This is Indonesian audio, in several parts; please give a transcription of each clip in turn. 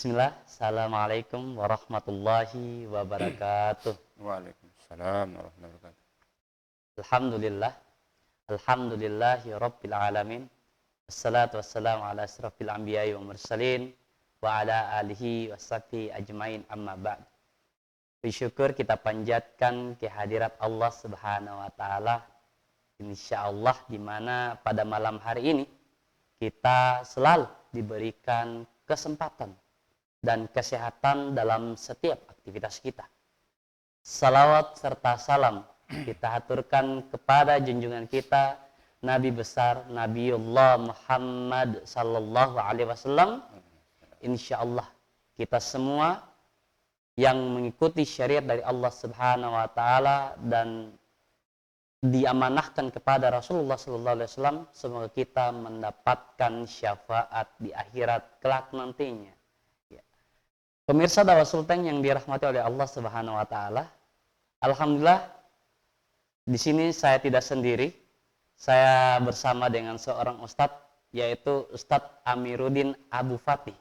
Bismillah, Assalamualaikum warahmatullahi wabarakatuh. Waalaikumsalam warahmatullahi wabarakatuh. Alhamdulillah, Alhamdulillahi Rabbil Alamin. Assalatu wassalamu ala asrafil anbiya'i wa mursalin wa ala alihi wa sahbihi ajmain amma ba'd. Bersyukur kita panjatkan kehadirat Allah Subhanahu wa taala, insyaallah, di mana pada malam hari ini kita selalu diberikan kesempatan dan kesehatan dalam setiap aktivitas kita. Salawat serta salam kita haturkan kepada junjungan kita Nabi besar Nabiullah Muhammad sallallahu alaihi wasallam. Insyaallah kita semua yang mengikuti syariat dari Allah Subhanahu wa taala dan diamanahkan kepada Rasulullah sallallahu alaihi wasallam, semoga kita mendapatkan syafaat di akhirat kelak nantinya. Ya. Pemirsa Dawa Sultan yang dirahmati oleh Allah Subhanahu wa taala, alhamdulillah di sini saya tidak sendiri. Saya bersama dengan seorang ustadz, yaitu Ustadz Amiruddin Abu Fatih.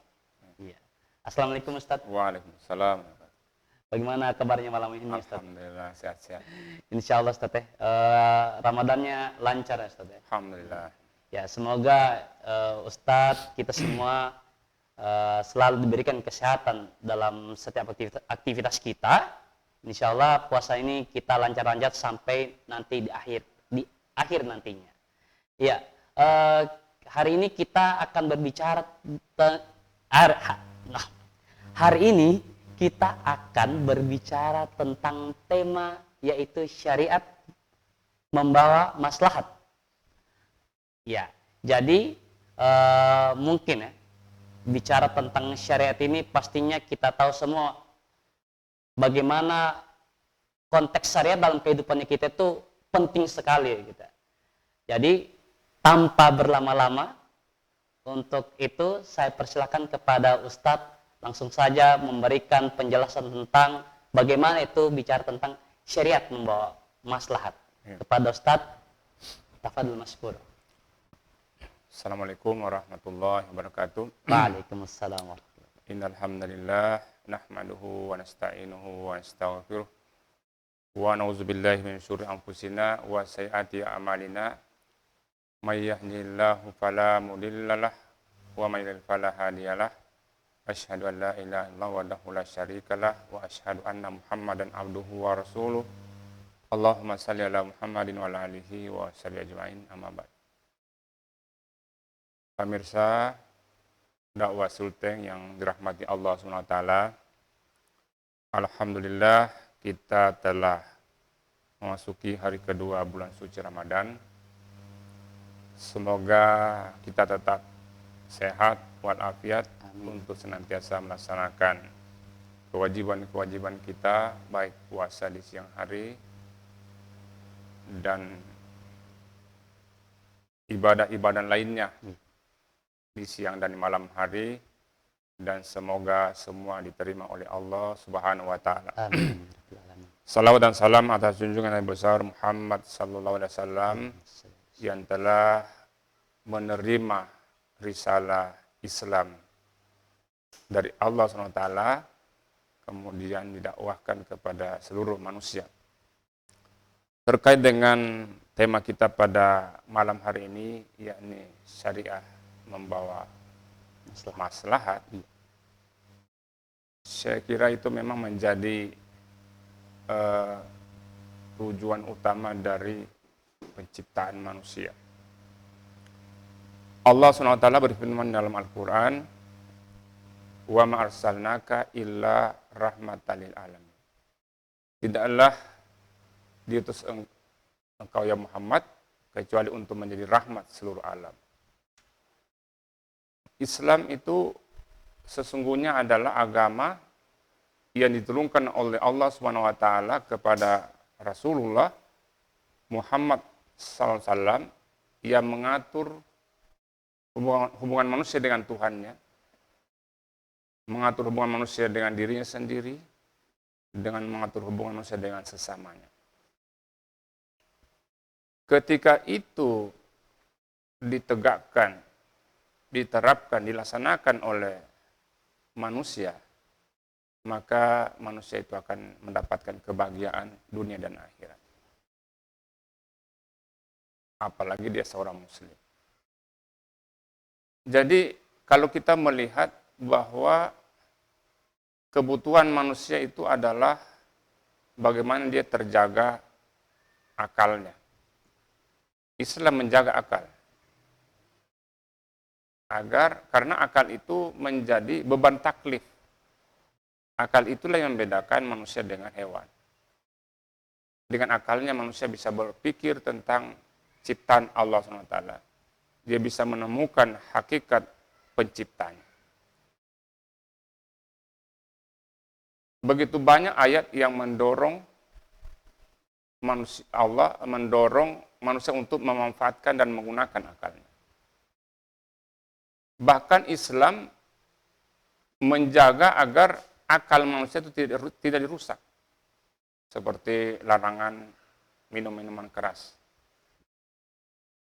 Ya. Assalamualaikum Ustadz. Waalaikumsalam. Bagaimana kabarnya malam ini Ustadz? Alhamdulillah sehat-sehat. Insya Allah Ustadz Ramadannya lancar ya Ustadz. Alhamdulillah. Ya, semoga Ustadz kita semua selalu diberikan kesehatan dalam setiap aktivitas kita. Insya Allah puasa ini kita lancar-lancar sampai nanti di akhir nantinya. Ya, hari ini kita akan berbicara hari ini kita akan berbicara tentang tema yaitu syariat membawa maslahat. Ya, jadi mungkin ya, bicara tentang syariat ini pastinya kita tahu semua bagaimana konteks syariat dalam kehidupannya kita itu penting sekali gitu. Jadi tanpa berlama-lama, untuk itu saya persilakan kepada Ustadz langsung saja memberikan penjelasan tentang bagaimana itu bicara tentang syariat membawa maslahat. Ya. Kepada Ustadz, tafadhol mashkur. Assalamualaikum warahmatullahi wabarakatuh. Waalaikumsalam warahmatullahi wabarakatuh. Innal hamdalillah nahmaduhu wa nasta'inuhu wa nastaghfiruh wa na'udzubillahi min syururi anfusina wa sayyiati a'malina. May yahdihillahu fala mudhillalah wa may yudhlil fala hadiyalah. Asyhadu an la ilaha illallah wahdahu la syarikalah wa asyhadu anna Muhammadan abduhu wa rasuluh. Allahumma shalli ala Muhammadin wa ala alihi wa sahbihi ajmain, amma ba'd. Pemirsa dakwah Sultan yang dirahmati Allah Subhanahu wa taala, alhamdulillah kita telah memasuki hari kedua bulan suci Ramadan. Semoga kita tetap sehat walafiat untuk senantiasa melaksanakan kewajiban-kewajiban kita, baik puasa di siang hari dan ibadah-ibadah lainnya di siang dan malam hari, dan semoga semua diterima oleh Allah Subhanahu wa taala. Amin. Salawat dan salam atas junjungan Nabi besar Muhammad sallallahu alaihi wasallam yang telah menerima risalah Islam dari Allah SWT, kemudian didakwahkan kepada seluruh manusia. Terkait dengan tema kita pada malam hari ini, yakni syariah membawa maslahat, saya kira itu memang menjadi tujuan utama dari penciptaan manusia. Allah SWT berfirman dalam Al-Quran, wa ma arsalnaka illa rahmatan lil alamin. Tidaklah diutus engkau ya Muhammad kecuali untuk menjadi rahmat seluruh alam. Islam itu sesungguhnya adalah agama yang diturunkan oleh Allah SWT kepada Rasulullah Muhammad SAW yang mengatur hubungan manusia dengan Tuhannya, mengatur hubungan manusia dengan dirinya sendiri, dengan mengatur hubungan manusia dengan sesamanya. Ketika itu ditegakkan, diterapkan, dilaksanakan oleh manusia, maka manusia itu akan mendapatkan kebahagiaan dunia dan akhirat. Apalagi dia seorang muslim. Jadi kalau kita melihat bahwa kebutuhan manusia itu adalah bagaimana dia terjaga akalnya. Islam menjaga akal. Karena akal itu menjadi beban taklif. Akal itulah yang membedakan manusia dengan hewan. Dengan akalnya manusia bisa berpikir tentang ciptaan Allah SWT. Dia bisa menemukan hakikat penciptanya. Begitu banyak ayat yang mendorong manusia untuk memanfaatkan dan menggunakan akalnya. Bahkan Islam menjaga agar akal manusia itu tidak dirusak. Seperti larangan minum minuman keras.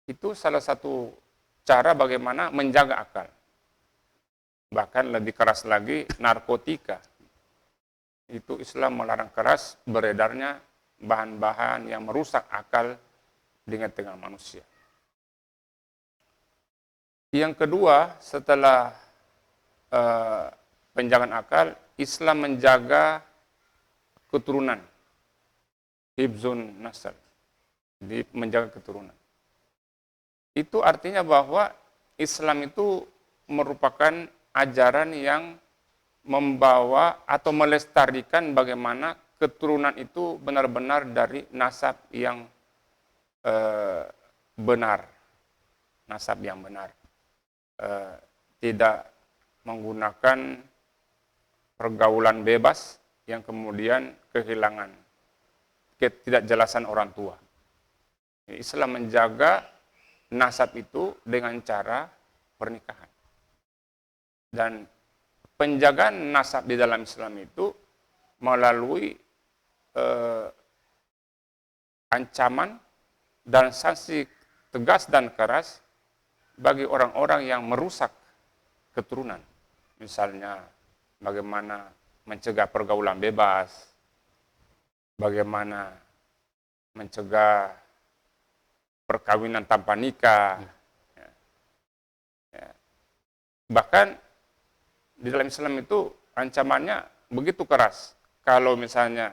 Itu salah satu cara bagaimana menjaga akal. Bahkan lebih keras lagi, narkotika. Itu Islam melarang keras beredarnya bahan-bahan yang merusak akal di tengah manusia. Yang kedua, setelah penjagaan akal, Islam menjaga keturunan. Hibzun nasal. Menjaga keturunan. Itu artinya bahwa Islam itu merupakan ajaran yang membawa atau melestarikan bagaimana keturunan itu benar-benar dari nasab yang benar. Nasab yang benar. Tidak menggunakan pergaulan bebas yang kemudian kehilangan ketidakjelasan orang tua. Islam menjaga nasab itu dengan cara pernikahan. Dan penjagaan nasab di dalam Islam itu melalui ancaman dan sanksi tegas dan keras bagi orang-orang yang merusak keturunan. Misalnya bagaimana mencegah pergaulan bebas, bagaimana mencegah perkawinan tanpa nikah. Bahkan di dalam Islam itu ancamannya begitu keras. Kalau misalnya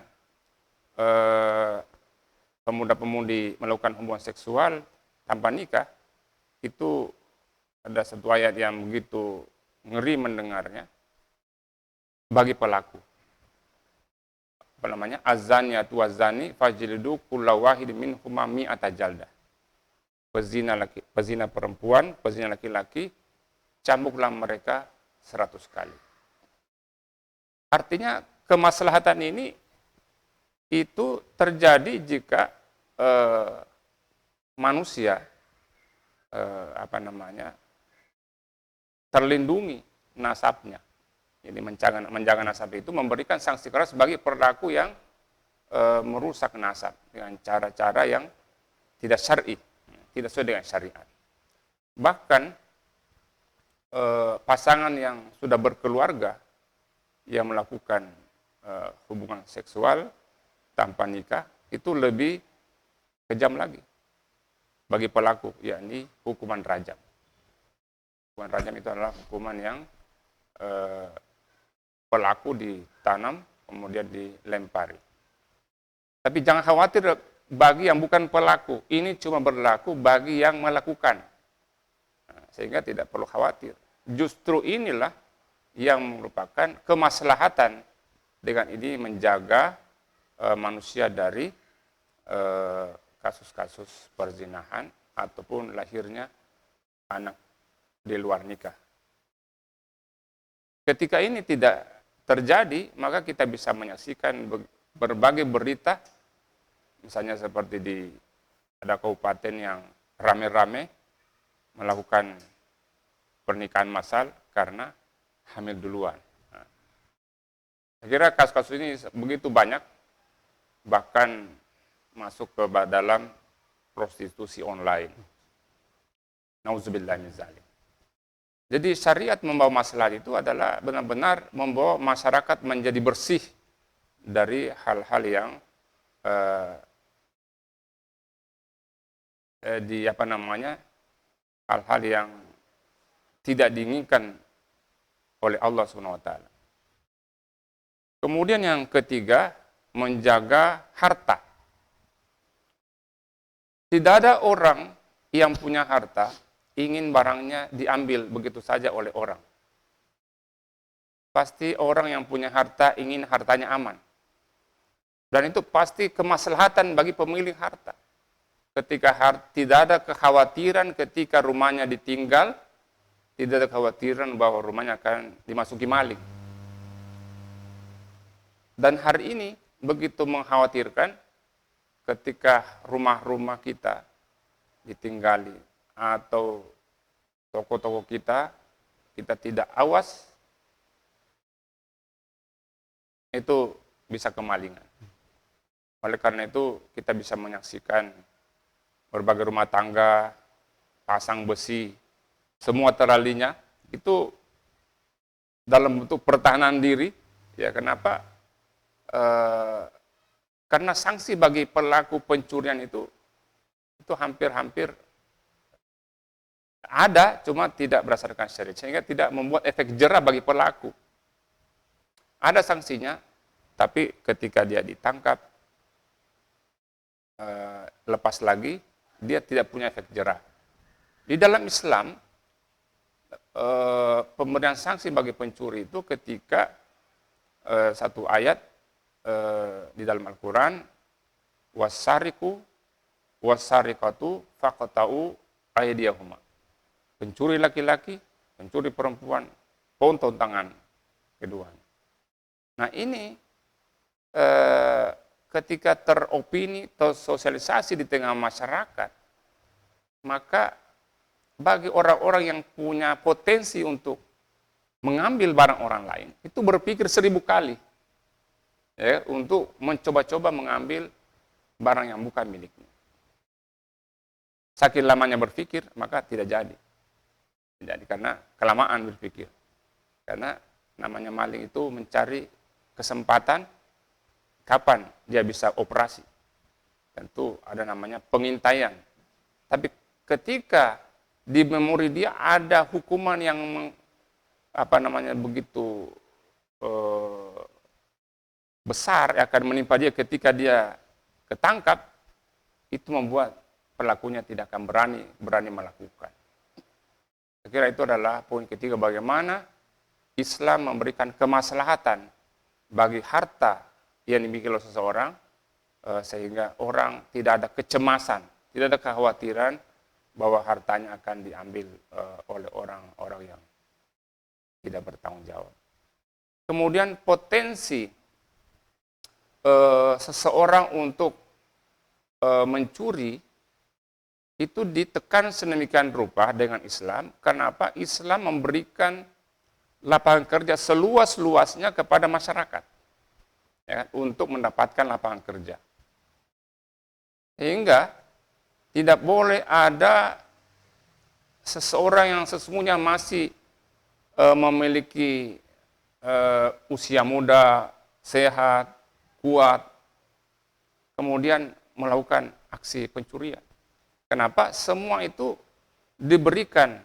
pemuda-pemudi melakukan hubungan seksual tanpa nikah, itu ada satu ayat yang begitu ngeri mendengarnya bagi pelaku. Apa namanya? Az-zaniyatu waz-zani fajlidu kulla wahid minhuma mi'ata jaldah. Pezina perempuan, pezina laki-laki, cambuklah mereka 100 kali. Artinya kemaslahatan ini itu terjadi jika manusia terlindungi nasabnya. Jadi menjaga nasab itu memberikan sanksi keras bagi pelaku yang merusak nasab dengan cara-cara yang tidak syar'i. Tidak sesuai dengan syariat. Bahkan pasangan yang sudah berkeluarga yang melakukan hubungan seksual tanpa nikah itu lebih kejam lagi bagi pelaku, yakni hukuman rajam. Hukuman rajam itu adalah hukuman yang pelaku ditanam kemudian dilempari. Tapi jangan khawatir bagi yang bukan pelaku, ini cuma berlaku bagi yang melakukan. Sehingga tidak perlu khawatir. Justru inilah yang merupakan kemaslahatan dengan ini menjaga manusia dari kasus-kasus perzinahan ataupun lahirnya anak di luar nikah. Ketika ini tidak terjadi, maka kita bisa menyaksikan berbagai berita. Misalnya seperti ada kabupaten yang rame-rame melakukan pernikahan massal karena hamil duluan. Saya kira kasus-kasus ini begitu banyak, bahkan masuk ke dalam prostitusi online. Nauzubillah min zalik. Jadi syariat membawa maslahat itu adalah benar-benar membawa masyarakat menjadi bersih dari hal-hal yang eh, hal-hal yang tidak diinginkan oleh Allah Subhanahu wa taala. Kemudian yang ketiga, menjaga harta. Tidak ada orang yang punya harta ingin barangnya diambil begitu saja oleh orang. Pasti orang yang punya harta ingin hartanya aman. Dan itu pasti kemaslahatan bagi pemilik harta. Ketika tidak ada kekhawatiran ketika rumahnya ditinggal, tidak ada kekhawatiran bahwa rumahnya akan dimasuki maling. Dan hari ini begitu mengkhawatirkan ketika rumah-rumah kita ditinggali atau toko-toko kita tidak awas, itu bisa kemalingan. Oleh karena itu kita bisa menyaksikan berbagai rumah tangga pasang besi, semua teralinya itu dalam bentuk pertahanan diri. Ya, kenapa? Karena sanksi bagi pelaku pencurian itu hampir-hampir ada, cuma tidak berdasarkan syariat, sehingga tidak membuat efek jerah bagi pelaku. Ada sanksinya, tapi ketika dia ditangkap, lepas lagi, dia tidak punya efek jerah. Di dalam Islam, pemberian sanksi bagi pencuri itu ketika satu ayat di dalam Al-Quran, wasariku wasarikatu faqta'u aydiyahuma. Pencuri laki-laki, pencuri perempuan, potong tangan keduanya. Nah ini ketika teropini, tersosialisasi di tengah masyarakat, maka bagi orang-orang yang punya potensi untuk mengambil barang orang lain, itu berpikir 1000 kali. Ya, untuk mencoba-coba mengambil barang yang bukan miliknya. Saking lamanya berpikir, maka tidak jadi. Jadi karena kelamaan berpikir. Karena namanya maling itu mencari kesempatan kapan dia bisa operasi. Tentu ada namanya pengintaian. Tapi ketika di memori dia ada hukuman yang begitu besar akan menimpa dia ketika dia ketangkap, itu membuat pelakunya tidak akan berani melakukan. Saya kira itu adalah poin ketiga, bagaimana Islam memberikan kemaslahatan bagi harta yang dimiliki oleh seseorang, sehingga orang tidak ada kecemasan, tidak ada kekhawatiran bahwa hartanya akan diambil oleh orang-orang yang tidak bertanggung jawab. Kemudian potensi seseorang untuk mencuri itu ditekan sedemikian rupa dengan Islam. Kenapa? Islam memberikan lapangan kerja seluas-luasnya kepada masyarakat, ya, untuk mendapatkan lapangan kerja. Sehingga tidak boleh ada seseorang yang sesungguhnya masih memiliki usia muda, sehat, kuat, kemudian melakukan aksi pencurian. Kenapa? Semua itu diberikan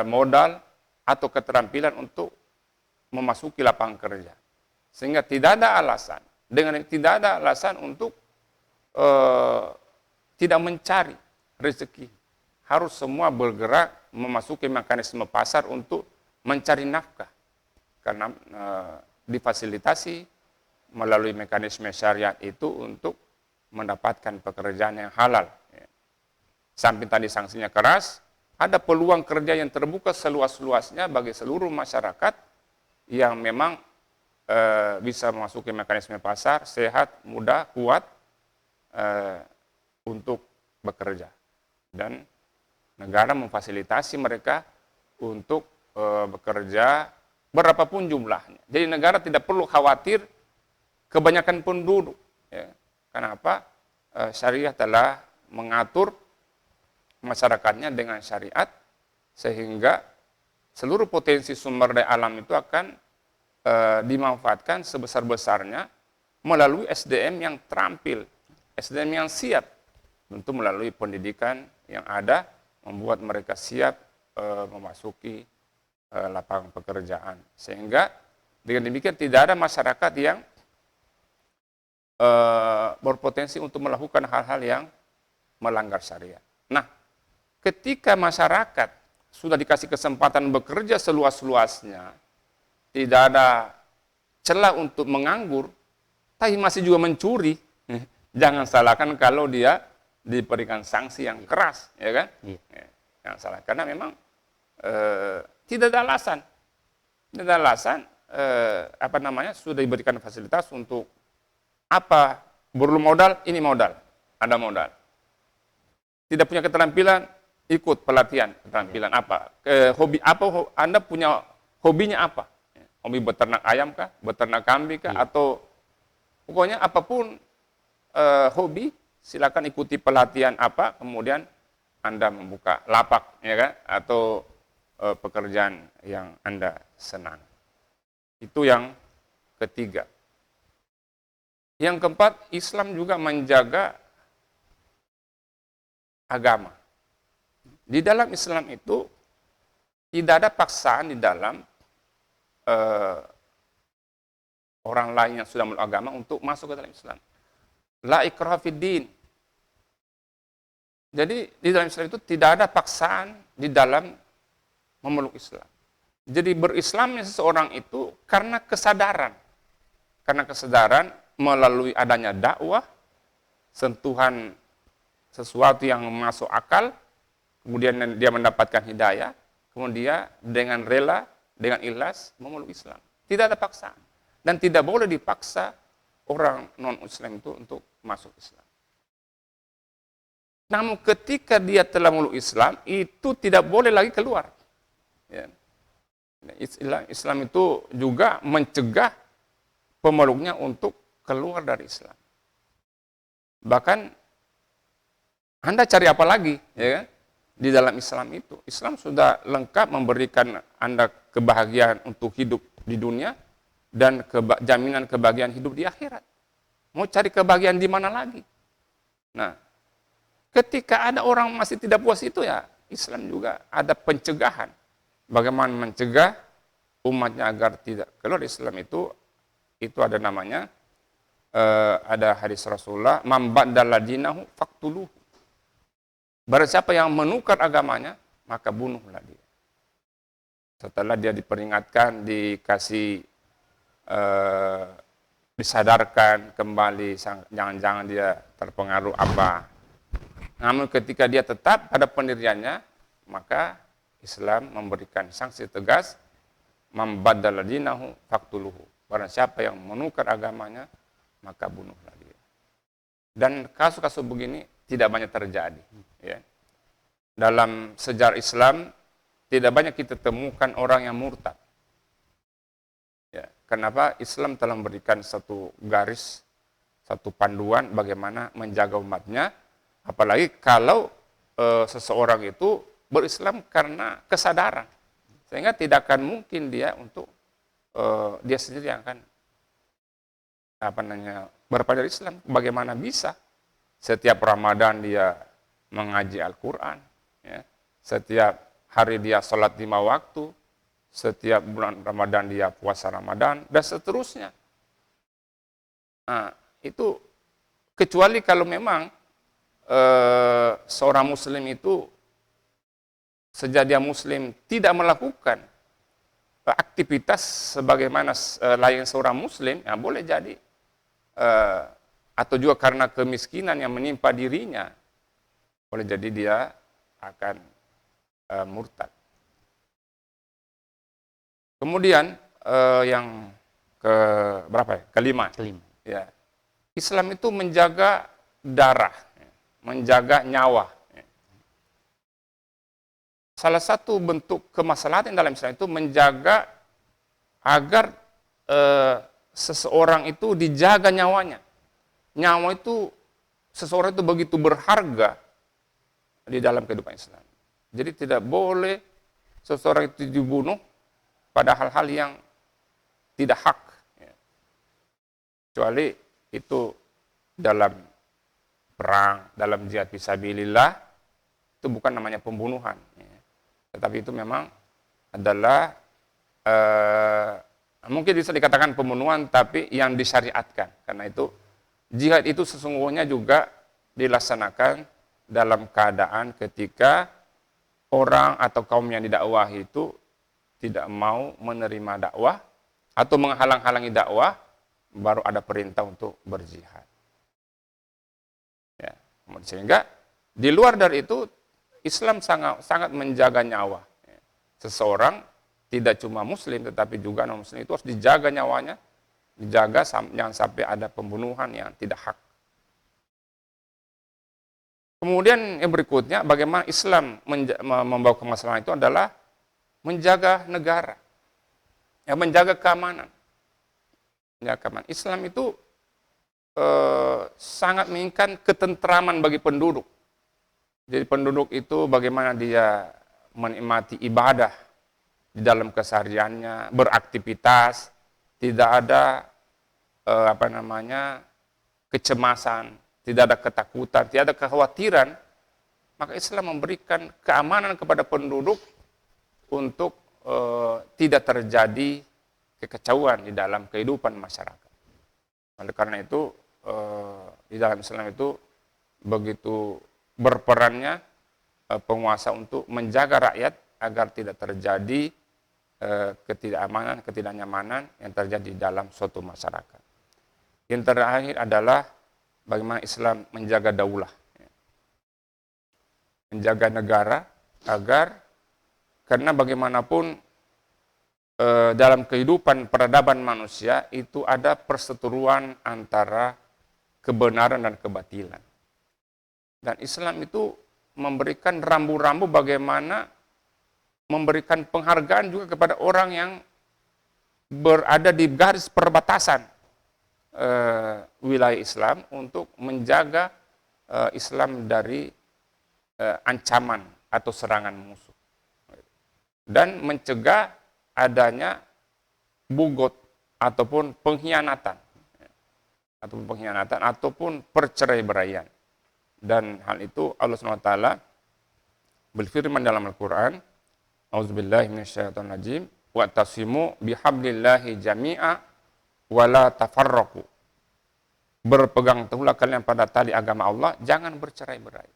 modal atau keterampilan untuk memasuki lapangan kerja. Sehingga tidak ada alasan untuk tidak mencari rezeki. Harus semua bergerak memasuki mekanisme pasar untuk mencari nafkah. Karena difasilitasi melalui mekanisme syariat itu untuk mendapatkan pekerjaan yang halal. Samping tadi sanksinya keras, ada peluang kerja yang terbuka seluas-luasnya bagi seluruh masyarakat yang memang bisa memasuki mekanisme pasar, sehat, muda, kuat untuk bekerja. Dan negara memfasilitasi mereka untuk bekerja berapapun jumlahnya. Jadi negara tidak perlu khawatir kebanyakan penduduk. Ya. Kenapa? Syariah telah mengatur masyarakatnya dengan syariat, sehingga seluruh potensi sumber daya alam itu akan dimanfaatkan sebesar-besarnya melalui SDM yang terampil, SDM yang siap, tentu melalui pendidikan yang ada, membuat mereka siap memasuki lapangan pekerjaan. Sehingga dengan demikian tidak ada masyarakat yang berpotensi untuk melakukan hal-hal yang melanggar syariat. Nah, ketika masyarakat sudah dikasih kesempatan bekerja seluas-luasnya, tidak ada celah untuk menganggur, tapi masih juga mencuri, jangan salahkan kalau dia diberikan sanksi yang keras, ya kan? Iya. Jangan salah, karena memang tidak ada alasan, sudah diberikan fasilitas untuk apa? Perlu modal, ini modal, ada modal. Tidak punya keterampilan, ikut pelatihan keterampilan apa? Hobi apa? Anda punya hobinya apa? Hobi beternak ayam kah? Beternak kambing kah? Atau pokoknya apapun hobi, silakan ikuti pelatihan apa, kemudian Anda membuka lapak, ya kan? Atau pekerjaan yang Anda senang. Itu yang ketiga. Yang keempat, Islam juga menjaga agama. Di dalam Islam itu tidak ada paksaan di dalam orang lain yang sudah memeluk agama untuk masuk ke dalam Islam. La ikraha fid din. Jadi di dalam Islam itu tidak ada paksaan di dalam memeluk Islam. Jadi berislamnya seseorang itu karena kesadaran. Karena kesadaran melalui adanya dakwah, sentuhan sesuatu yang masuk akal, kemudian dia mendapatkan hidayah, kemudian dengan rela, dengan ikhlas memeluk Islam. Tidak ada paksaan. Dan tidak boleh dipaksa orang non-Muslim itu untuk masuk Islam. Namun ketika dia telah memeluk Islam, itu tidak boleh lagi keluar. Ya. Islam itu juga mencegah pemeluknya untuk keluar dari Islam. Bahkan Anda cari apa lagi, ya kan? Di dalam Islam itu, Islam sudah lengkap memberikan Anda kebahagiaan untuk hidup di dunia dan jaminan kebahagiaan hidup di akhirat. Mau cari kebahagiaan di mana lagi? Nah, ketika ada orang masih tidak puas itu, ya Islam juga ada pencegahan. Bagaimana mencegah umatnya agar tidak keluar Islam itu ada namanya, ada hadis Rasulullah, man baddala dinahu faqtuluhu. Barang siapa yang menukar agamanya, maka bunuhlah dia. Setelah dia diperingatkan, dikasih, disadarkan kembali, jangan-jangan dia terpengaruh apa. Namun ketika dia tetap pada pendiriannya, maka Islam memberikan sanksi tegas, man baddala dinahu faqtuluhu. Barang siapa yang menukar agamanya, maka bunuhlah dia. Dan kasus-kasus begini tidak banyak terjadi. Ya. Dalam sejarah Islam, tidak banyak kita temukan orang yang murtad. Ya. Kenapa? Islam telah memberikan satu garis, satu panduan bagaimana menjaga umatnya, apalagi kalau seseorang itu berislam karena kesadaran. Sehingga tidak akan mungkin dia untuk dia sendiri yang akan berpaling dari Islam. Bagaimana bisa? Setiap Ramadan dia mengaji Al-Quran, ya. Setiap hari dia sholat 5 waktu, setiap bulan Ramadan dia puasa Ramadan, dan seterusnya. Nah, itu kecuali kalau memang seorang Muslim itu sejak dia Muslim tidak melakukan aktivitas sebagaimana lain seorang Muslim, ya boleh jadi, atau juga karena kemiskinan yang menimpa dirinya, boleh jadi dia akan murtad. Kemudian yang kelima. Ya. Islam itu menjaga darah, menjaga nyawa. Salah satu bentuk kemaslahatan dalam Islam itu menjaga agar seseorang itu dijaga nyawanya. Nyawa itu, seseorang itu begitu berharga di dalam kehidupan Islam. Jadi tidak boleh seseorang itu dibunuh pada hal-hal yang tidak hak. Kecuali itu dalam perang, dalam jihad fisabilillah, itu bukan namanya pembunuhan. Tetapi itu memang adalah mungkin bisa dikatakan pembunuhan, tapi yang disyariatkan. Karena itu jihad itu sesungguhnya juga dilaksanakan dalam keadaan ketika orang atau kaum yang didakwahi itu tidak mau menerima dakwah atau menghalang-halangi dakwah, baru ada perintah untuk berjihad. Ya, sehingga di luar dari itu Islam sangat menjaga nyawa. Seseorang tidak cuma muslim tetapi juga non muslim itu harus dijaga nyawanya, dijaga jangan sampai ada pembunuhan yang tidak hak. Kemudian yang berikutnya, bagaimana Islam membawa kemaslahan itu adalah menjaga negara, ya, menjaga keamanan. Islam itu sangat menginginkan ketentraman bagi penduduk. Jadi penduduk itu bagaimana dia menikmati ibadah di dalam kesehariannya, beraktivitas, tidak ada kecemasan, tidak ada ketakutan, tidak ada kekhawatiran, maka Islam memberikan keamanan kepada penduduk untuk tidak terjadi kekacauan di dalam kehidupan masyarakat. Oleh karena itu, di dalam Islam itu begitu berperannya penguasa untuk menjaga rakyat agar tidak terjadi ketidakamanan, ketidaknyamanan yang terjadi di dalam suatu masyarakat. Yang terakhir adalah bagaimana Islam menjaga daulah, menjaga negara agar, karena bagaimanapun dalam kehidupan peradaban manusia itu ada perseteruan antara kebenaran dan kebatilan. Dan Islam itu memberikan rambu-rambu bagaimana memberikan penghargaan juga kepada orang yang berada di garis perbatasan wilayah Islam untuk menjaga Islam dari ancaman atau serangan musuh dan mencegah adanya bugot ataupun pengkhianatan ataupun perceraiberaian. Dan hal itu Allah SWT berfirman dalam Al-Quran, A'udzubillahi minasyaitonirrajim, wa'tasimu bihablillahi jami'a wala tafarraqu. Berpegang teguhlah kalian pada tali agama Allah, jangan bercerai-berai.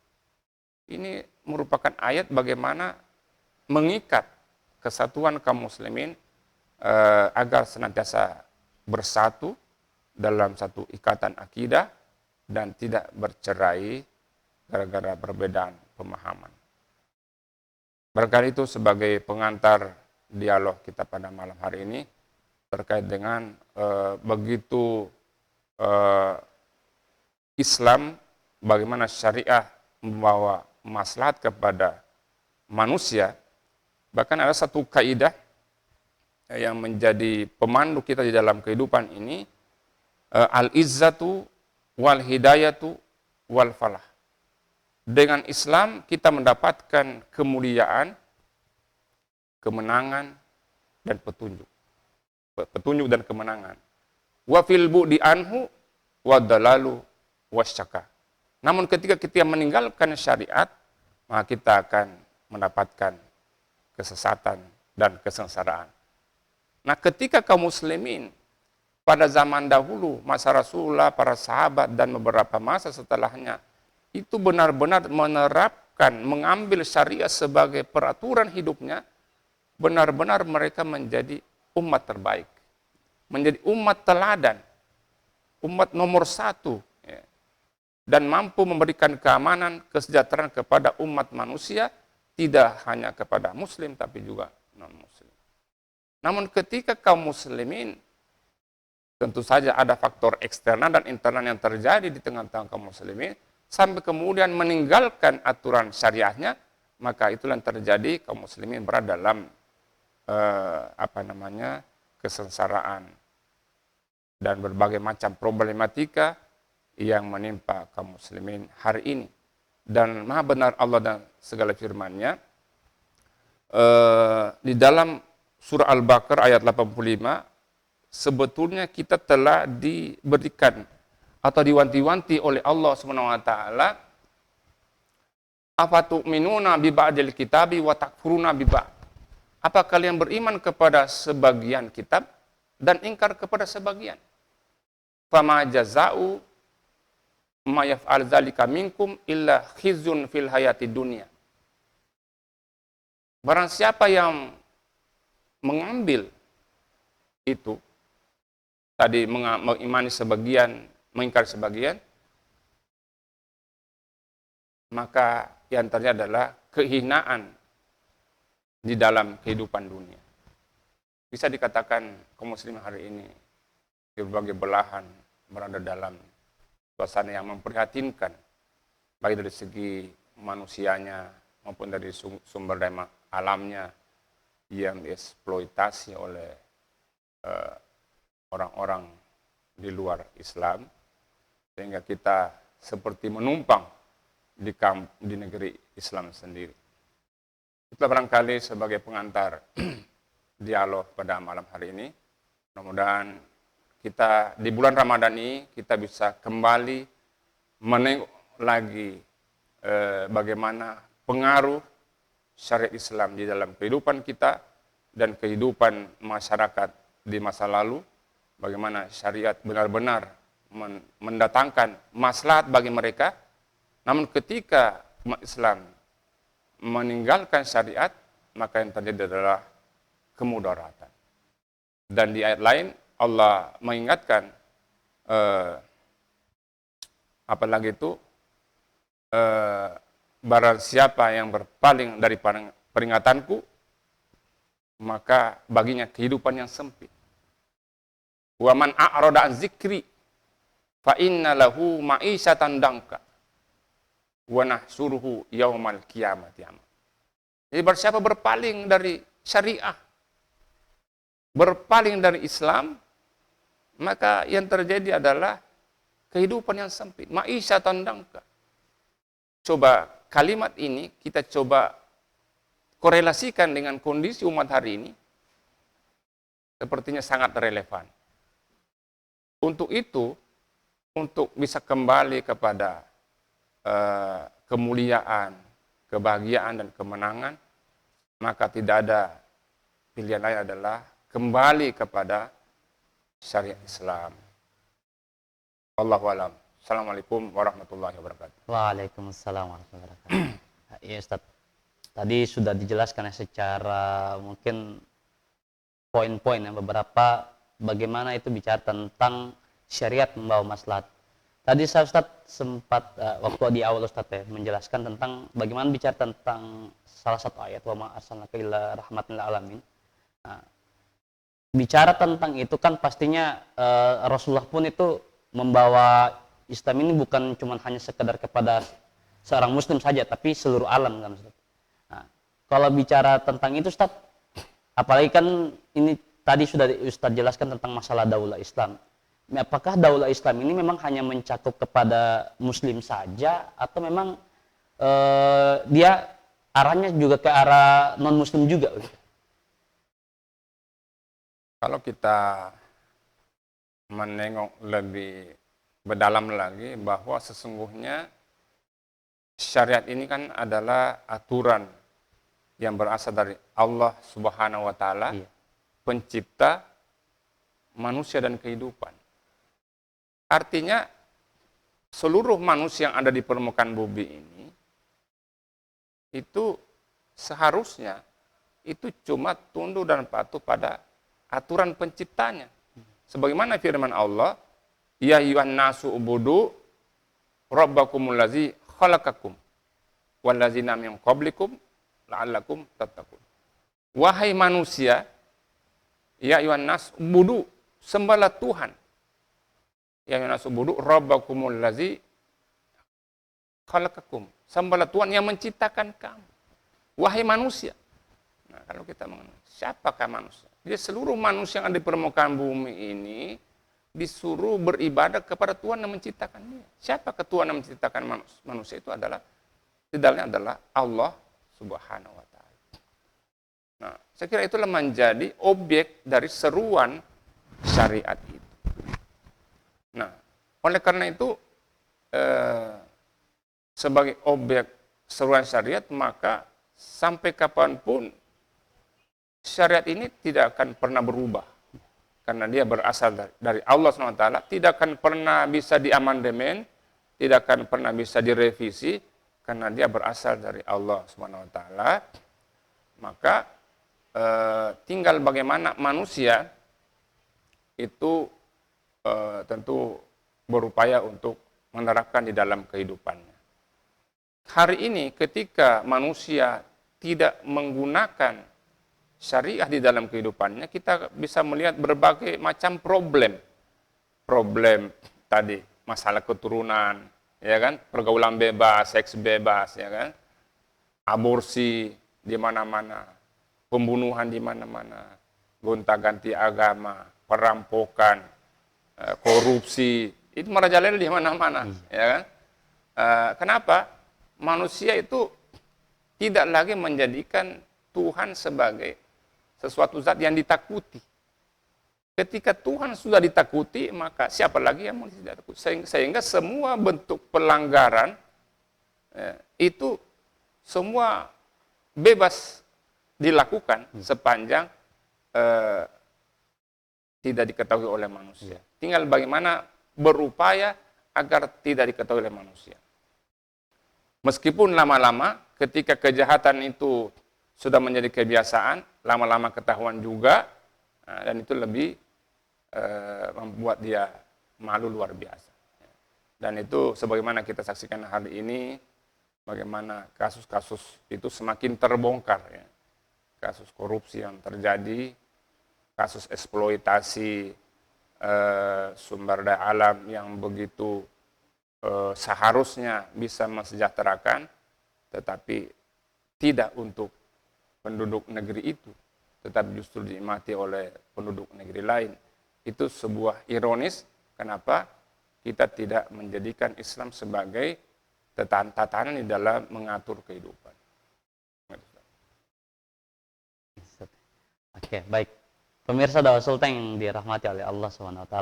Ini merupakan ayat bagaimana mengikat kesatuan kaum muslimin agar senantiasa bersatu dalam satu ikatan akidah dan tidak bercerai gara-gara perbedaan pemahaman. Barangkali itu sebagai pengantar dialog kita pada malam hari ini terkait dengan begitu Islam, bagaimana syariah membawa maslahat kepada manusia. Bahkan ada satu kaidah yang menjadi pemandu kita di dalam kehidupan ini, al-izzatu wal hidayatu wal falah. Dengan Islam kita mendapatkan kemuliaan, kemenangan, dan petunjuk. Petunjuk dan kemenangan. Wa fil bu'di anhu wa dalalu wasyaka. Namun ketika kita meninggalkan syariat, maka kita akan mendapatkan kesesatan dan kesengsaraan. Nah, ketika kaum muslimin pada zaman dahulu, masa Rasulullah, para sahabat, dan beberapa masa setelahnya, itu benar-benar menerapkan, mengambil syariat sebagai peraturan hidupnya, benar-benar mereka menjadi umat terbaik. Menjadi umat teladan, umat nomor satu, ya, dan mampu memberikan keamanan, kesejahteraan kepada umat manusia, tidak hanya kepada muslim, tapi juga non-muslim. Namun ketika kaum muslimin, tentu saja ada faktor eksternal dan internal yang terjadi di tengah-tengah kaum muslimin, sampai kemudian meninggalkan aturan syariahnya, maka itulah yang terjadi, kaum muslimin berada dalam kesengsaraan dan berbagai macam problematika yang menimpa kaum muslimin hari ini. Dan maha benar Allah dan segala firman-Nya, di dalam surah Al-Baqarah ayat 85, sebetulnya kita telah diberikan atau diwanti-wanti oleh Allah Subhanahu wa taala, afatu'minuna bi ba'dil kitabi wa takfuruna bi ba'd. Apa kalian beriman kepada sebagian kitab dan ingkar kepada sebagian? Fama jaza'u ma yaf'al dzalika minkum illa khizyun fil hayati dunya. Barang siapa yang mengambil itu, tadi mengimani sebagian, mengingkar sebagian, maka yang terjadi adalah kehinaan di dalam kehidupan dunia. Bisa dikatakan kaum muslimin hari ini di berbagai belahan berada dalam suasana yang memprihatinkan, baik dari segi manusianya maupun dari sumber daya alamnya yang dieksploitasi oleh orang-orang di luar Islam, sehingga kita seperti menumpang di negeri Islam sendiri. Itulah barangkali sebagai pengantar dialog pada malam hari ini. Mudah-mudahan kita di bulan Ramadan ini kita bisa kembali menengok lagi bagaimana pengaruh syariat Islam di dalam kehidupan kita dan kehidupan masyarakat di masa lalu, bagaimana syariat benar-benar mendatangkan maslahat bagi mereka, namun ketika umat Islam meninggalkan syariat, maka yang terjadi adalah kemudaratan. Dan di ayat lain Allah mengingatkan apalagi itu barang siapa yang berpaling dari peringatanku, maka baginya kehidupan yang sempit. Wa man a'rada an zikri fa inna lahu ma'isyatan danka wa nahsuruhu yaumal qiyamati a'ma. Jadi barang siapa berpaling dari syariah, berpaling dari Islam, maka yang terjadi adalah kehidupan yang sempit, ma'isyatan danka. Coba kalimat ini kita coba korelasikan dengan kondisi umat hari ini, sepertinya sangat relevan. Untuk itu, untuk bisa kembali kepada kemuliaan, kebahagiaan, dan kemenangan, maka tidak ada pilihan lain adalah kembali kepada syariat Islam. Wallahu a'lam. Assalamualaikum warahmatullahi wabarakatuh. Waalaikumsalam warahmatullahi wabarakatuh. Ya Ustaz, tadi sudah dijelaskan secara mungkin poin-poin yang beberapa bagaimana itu bicara tentang syariat membawa maslahat. Tadi saya Ustaz sempat waktu di awal Ustaz menjelaskan tentang bagaimana bicara tentang salah satu ayat wa ma arsalnaka illa rahmatan lil alamin. Nah, bicara tentang itu kan pastinya Rasulullah pun itu membawa Islam ini bukan cuma hanya sekedar kepada seorang muslim saja, tapi seluruh alam kan Ustaz. Nah, kalau bicara tentang itu Ustaz, apalagi kan ini tadi sudah Ustaz jelaskan tentang masalah daulah Islam. Apakah daulah Islam ini memang hanya mencakup kepada muslim saja atau memang dia arahnya juga ke arah non muslim juga? Kalau kita menengok lebih berdalam lagi bahwa sesungguhnya syariat ini kan adalah aturan yang berasal dari Allah Subhanahu wa taala, pencipta manusia dan kehidupan. Artinya seluruh manusia yang ada di permukaan bumi ini itu seharusnya itu cuma tunduk dan patuh pada aturan penciptanya. Sebagaimana firman Allah, ya ayyuhan nasu ubudu rabbakumul ladzi khalaqakum wal ladzina min qablikum la'allakum tattaqun. Wahai manusia, ya ayyuhan nas ubudu, sembahlah Tuhan. Ya ayyuhan nas ubudu rabbakumul ladzi khalaqakum, sembahlah Tuhan yang menciptakan kamu. Wahai manusia. Nah, kalau kita mengenal siapakah manusia? Jadi seluruh manusia yang ada di permukaan bumi ini disuruh beribadah kepada Tuhan yang menciptakan dia. Siapakah Tuhan yang menciptakan manusia? Itu adalah, di dalamnya adalah Allah Subhanahu wa taala. Nah, saya kira itulah menjadi objek dari seruan syariat itu. Nah, oleh karena itu sebagai objek seruan syariat, maka sampai kapanpun syariat ini tidak akan pernah berubah. Karena dia berasal dari Allah SWT, tidak akan pernah bisa diamandemen, tidak akan pernah bisa direvisi, karena dia berasal dari Allah SWT. Maka tinggal bagaimana manusia itu tentu berupaya untuk menerapkan di dalam kehidupannya. Hari ini ketika manusia tidak menggunakan syariah di dalam kehidupannya, kita bisa melihat berbagai macam problem. Problem tadi, masalah keturunan, ya kan, pergaulan bebas, seks bebas, ya kan, aborsi di mana-mana, pembunuhan di mana-mana, gonta-ganti agama, perampokan, korupsi, itu merajalela di mana-mana, ya kan? Kenapa? Manusia itu tidak lagi menjadikan Tuhan sebagai sesuatu zat yang ditakuti. Ketika Tuhan sudah ditakuti, maka siapa lagi yang mau tidak takut? Sehingga semua bentuk pelanggaran itu semua bebas dilakukan sepanjang tidak diketahui oleh manusia. Tinggal bagaimana berupaya agar tidak diketahui oleh manusia. Meskipun lama-lama ketika kejahatan itu sudah menjadi kebiasaan, lama-lama ketahuan juga, dan itu lebih membuat dia malu luar biasa. Dan itu sebagaimana kita saksikan hari ini, bagaimana kasus-kasus itu semakin terbongkar. Ya. Kasus korupsi yang terjadi, kasus eksploitasi sumber daya alam yang begitu seharusnya bisa mensejahterakan, tetapi tidak untuk penduduk negeri itu, tetapi justru dinikmati oleh penduduk negeri lain. Itu sebuah ironis, kenapa kita tidak menjadikan Islam sebagai tatanan di dalam mengatur kehidupan. Oke, baik. Pemirsa Dakwah Sultan yang dirahmati oleh Allah SWT.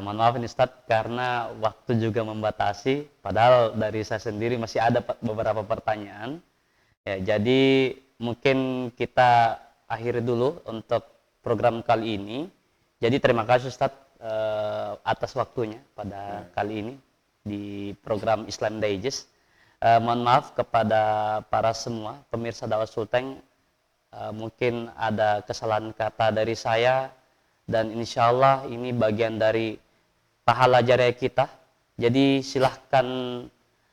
Mohon maaf ini Ustaz, karena waktu juga membatasi, padahal dari saya sendiri masih ada beberapa pertanyaan. Ya, jadi mungkin kita akhiri dulu untuk program kali ini. Jadi terima kasih Ustaz atas waktunya pada kali ini di program Islam Digest. Mohon maaf kepada para semua pemirsa Dakwah Sultan, mungkin ada kesalahan kata dari saya, dan insya Allah ini bagian dari pahala jariah kita. Jadi silahkan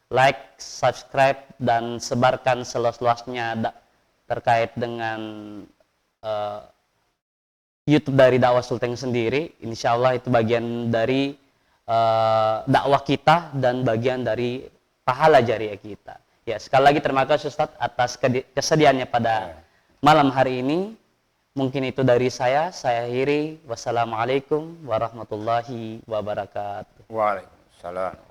like, subscribe, dan sebarkan seluas-luasnya terkait dengan YouTube dari Dakwah Sultan sendiri. Insya Allah itu bagian dari dakwah kita dan bagian dari pahala jariah kita. Ya, sekali lagi terima kasih Ustaz atas kesediaannya pada malam hari ini. Mungkin itu dari saya akhiri. Wassalamualaikum warahmatullahi wabarakatuh. Waalaikumsalam.